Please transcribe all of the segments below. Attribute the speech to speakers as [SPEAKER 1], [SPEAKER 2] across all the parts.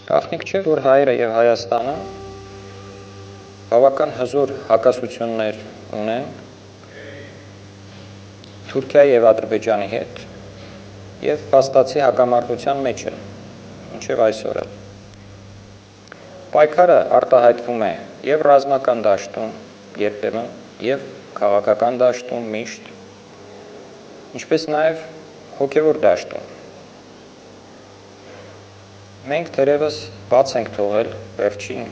[SPEAKER 1] Գաղտնիք չէ, որ հայերը եւ Հայաստանը բավական հզոր հակասություններ ունեն Թուրքիայի եւ Ադրբեջանի հետ եւ փաստացի հակամարտության մեջ են, մինչեւ այսօր։ Պայքարը արտահայտվում է եւ ռազմական դաշտում երբեմն եւ քաղաքական դաշտում միշտ, ինչպես նաեւ հոգեվոր դաշտում։ Մենք թերևս բաց ենք թողել վերջին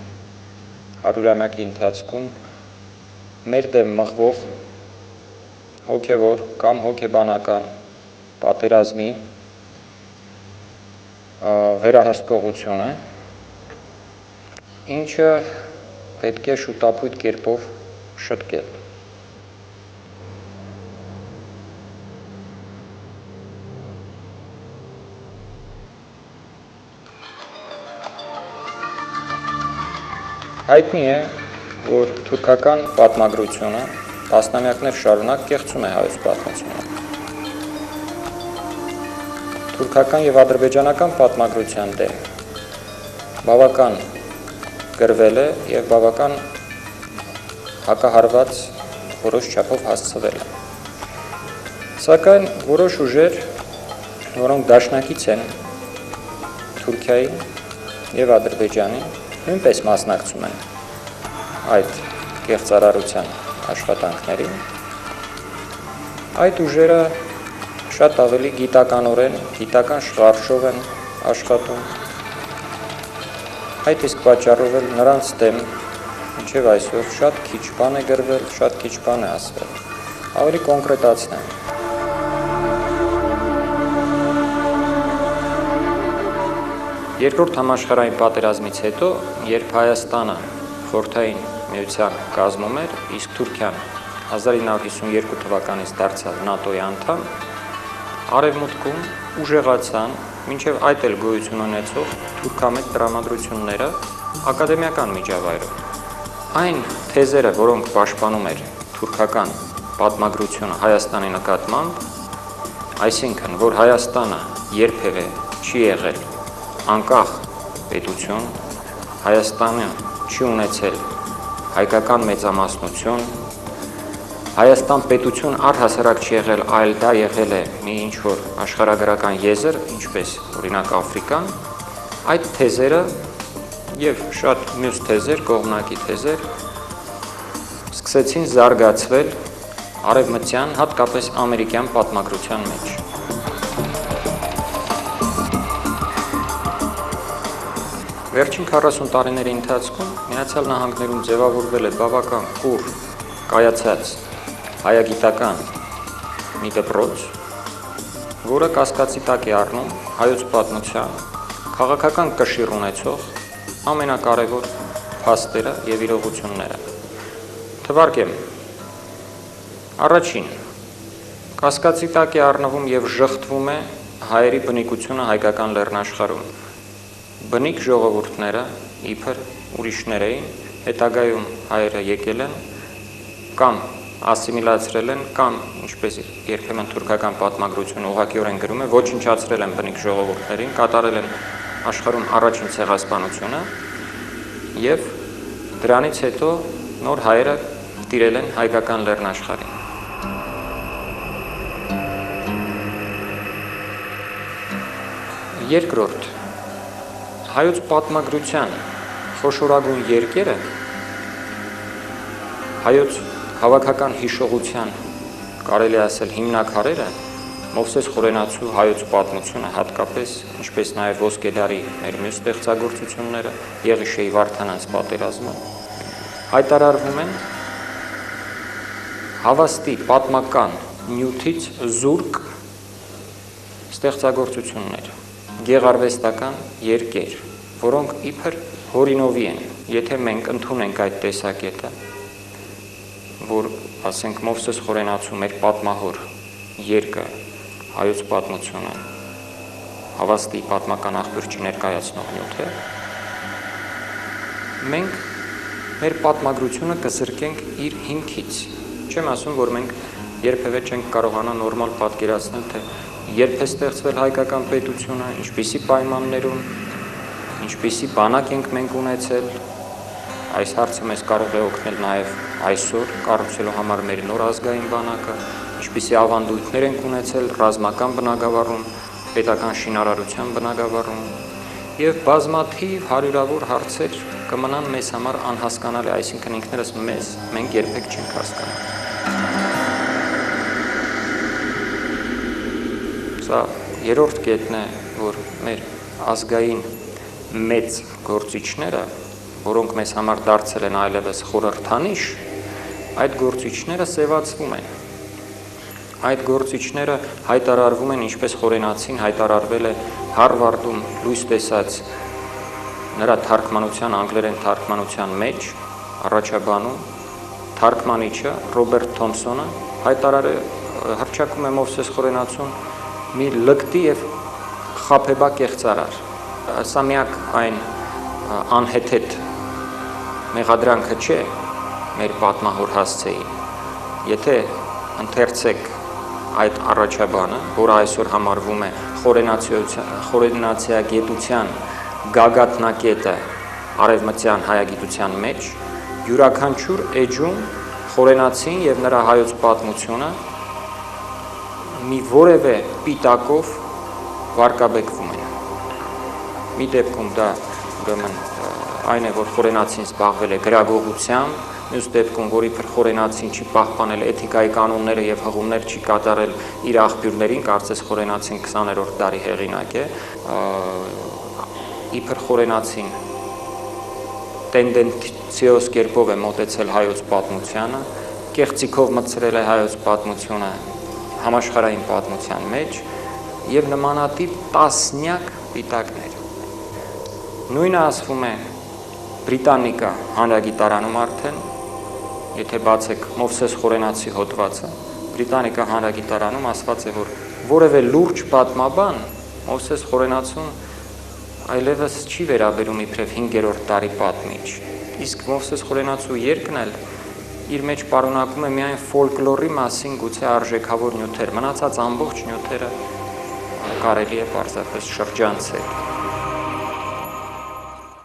[SPEAKER 1] 100-ամյակի ընթացքում մեր դեմ մղվող հոգևոր կամ հոգեբանական պատերազմի վերահսկողությունը, ինչը պետք է շուտապույտ կերպով շտկել։ Հայտնի է, որ թուրքական պատմագրությունը տասնամյակներ շարունակ կեղծում է հայոց պատմությունը։ Թուրքական եւ ադրբեջանական պատմագրության դեմ բավական գրվել է եւ բավական հակահարված որոշ չափով հասցվել է։ Սակայն որոշ ուժեր, որոնք դաշնակից են Թուրքիայի եւ Ադրբեջանի, նույնպես մասնակցում են այդ կեղծարարության աշխատանքներին, այդ ուժերը շատ ավելի գիտականորեն, գիտական շղարշով են աշխատում, այդ իսկ պատճառով էլ նրանց դեմ մինչև այսօր շատ քիչ բան է գրվել, շատ քիչ բան է ասվել, ավելի կոնկրետացնեմ։ Երկրորդ համաշխարհային պատերազմից հետո, երբ Հայաստանը Խորհրդային Միության կազմում էր, իսկ Թուրքիան 1952 թվականից դարձավ ՆԱՏՕ-ի անդամ, Արևմուտքում ուժեղացան, մինչև այդ էլ գոյություն ունեցող թուրքամետ տրամադրությունները ակադեմիական միջավայրում։ Այն թեզերը, որոնք պաշտպանում էր թուրքական պատմագրությունը Հայաստանի նկատմամբ, այսինքն, որ Հայաստանը երբևէ չի եղել անկախ պետություն, Հայաստանը չի ունեցել հայկական մեծամասնություն, Հայաստան պետություն առհասարակ չի եղել, այլ դա եղել է մի ինչ-որ աշխարհագրական եզր, ինչպես օրինակ Աֆրիկան, այդ թեզերը եւ շատ մյուս թեզեր, կողմնակի թեզեր սկսեցին զարգացվել արևմտյան, հատկապես ամերիկյան պատմագրության մեջ։ Վերջին 40 տարիների ընթացքում Միացյալ Նահանգներում ձևավորվել է բավական կուռ կայացած հայագիտական մի դպրոց, որը կասկածի տակ է առնում հայոց պատմության քաղաքական կշիռ ունեցող ամենակարևոր փաստերը եւ իրողությունները։ Թվարկեմ, առաջին, կասկածի տակ է առնվում եւ ժխտվում է հայերի բնիկությունը հայկական լեռնաշխարհում։ Բնիկ ժողովուրդները իբր ուրիշներ էին, հետագայում հայերը եկել են կամ ասիմիլացրել են կամ, ինչպես երբեմն թուրքական պատմագրությունը ուղղակիորեն գրում է, ոչնչացրել են բնիկ ժողովուրդներին, կատարել են աշխարհում առաջին ցեղասպանությունը եւ դրանից հետո նոր հայերը տիրել են հայկական լեռնաշխարհին։ Երկրորդ, հայոց պատմագրության խոշորագույն երկերը, հայոց հավաքական հիշողության, կարելի ասել հիմնաքարերը, Մովսես Խորենացու հայոց պատմությունը, հատկապես, ինչպես նաև Ոսկե դարի մեր մյուս ստեղծագործությունները, Եղիշեի Վարդանանց պատերազմը, հայտարարվում են հավաստի պատմական նյութից զուրկ ստեղծագործություններ, գեղարվեստական երկեր, որոնք իբր հորինովի են, եթե մենք ընդունենք այդ տեսակետը, որ, ասենք, Մովսես Խորենացու մեր պատմահոր երկը, հայոց պատմությունը, հավաստի պատմական աղբյուր չներկայացնող նյութ է, մենք մեր պատմագրությունը կզրկենք իր հիմքից։ Չեմ ասում, որ մենք երբևէ չենք կարողանա նորմալ պատկերացնել, թե երբ է ստեղծվել հայկական պետությունը, ինչպիսի պայմաններում, ինչպիսի բանակ ենք մենք ունեցել, այս հարցը մեզ կարող է օգնել նաև այսօր կառուցելու համար մեր նոր ազգային բանակը, ինչպիսի ավանդույթներ ենք ունեցել ռազմական բնագավառում, պետական շինարարության բնագավառում եւ բազմաթիվ հարյուրավոր հարցեր կմնան մեզ համար անհասկանալի, այսինքն ինքներս մենք երբեք չենք հասկանա։ Սա երրորդ կետն է, որ մեր ազգային մեծ գործիչները, որոնք մեզ համար դարձել են այլևս խորհրդանիշ, այդ գործիչները սևացվում են։ Այդ գործիչները հայտարարվում են, ինչպես Խորենացին հայտարարվել է Հարվարդում լույս տեսած նրա թարգմանության, անգլերեն թարգմանության մեջ, առաջաբանում, թարգմանիչը Ռոբերտ Թոմսոնը հռչակում է Մովսես Խորենացուն մի լկտի եւ խաբեբա կեղծարար։ Սա միակ այն անհեթեթ մեղադրանքը չէ մեր պատմահոր հասցեին։ Եթե ընթերցեք այդ առաջաբանը, որը այսօր համարվում է խորենացիագիտության գագաթնակետը արևմտյան հայագիտության մեջ, յուրաքանչյուր էջում Խորենացին եւ նրա հայոց պատմությունը մի որևէ պիտակով վարկաբեկվում են։ Մի դեպքում դա ուրեմն այն է, որ Խորենացին զբաղվել է գրագողությամբ, մյուս դեպքում, որ իբր Խորենացին չի պահպանել էթիկայի կանոնները եւ հղումներ չի կատարել իր աղբյուրներին, կարծես Խորենացին 20-րդ դարի հեղինակ է, իբր Խորենացին տենդենցիոզ կերպով է մոտեցել հայոց պատմությանը, կեղծիքով մտցրել է հայոց պատմությունը համաշխարհային պատմության մեջ եւ նմանատիպ տասնյակ պիտակներ։ Նույնը ասվում է Բրիտանիկա հանրագիտարանում արդեն, եթե բացեք Մովսես Խորենացի հոդվածը, Բրիտանիկա հանրագիտարանում ասված է, որ որևէ լուրջ պատմաբան Մովսես Խորենացուն այլևս չի վերաբերում իբրև 5-րդ դարի պատմիչ, իսկ Մովսես Խորենացու երկն էլ իր մեջ պարունակում է միայն ֆոլկլորի մասին գուցե արժեքավոր նյութեր, մնացած ամբողջ նյութերը կարելի է պարզապես շրջանցել։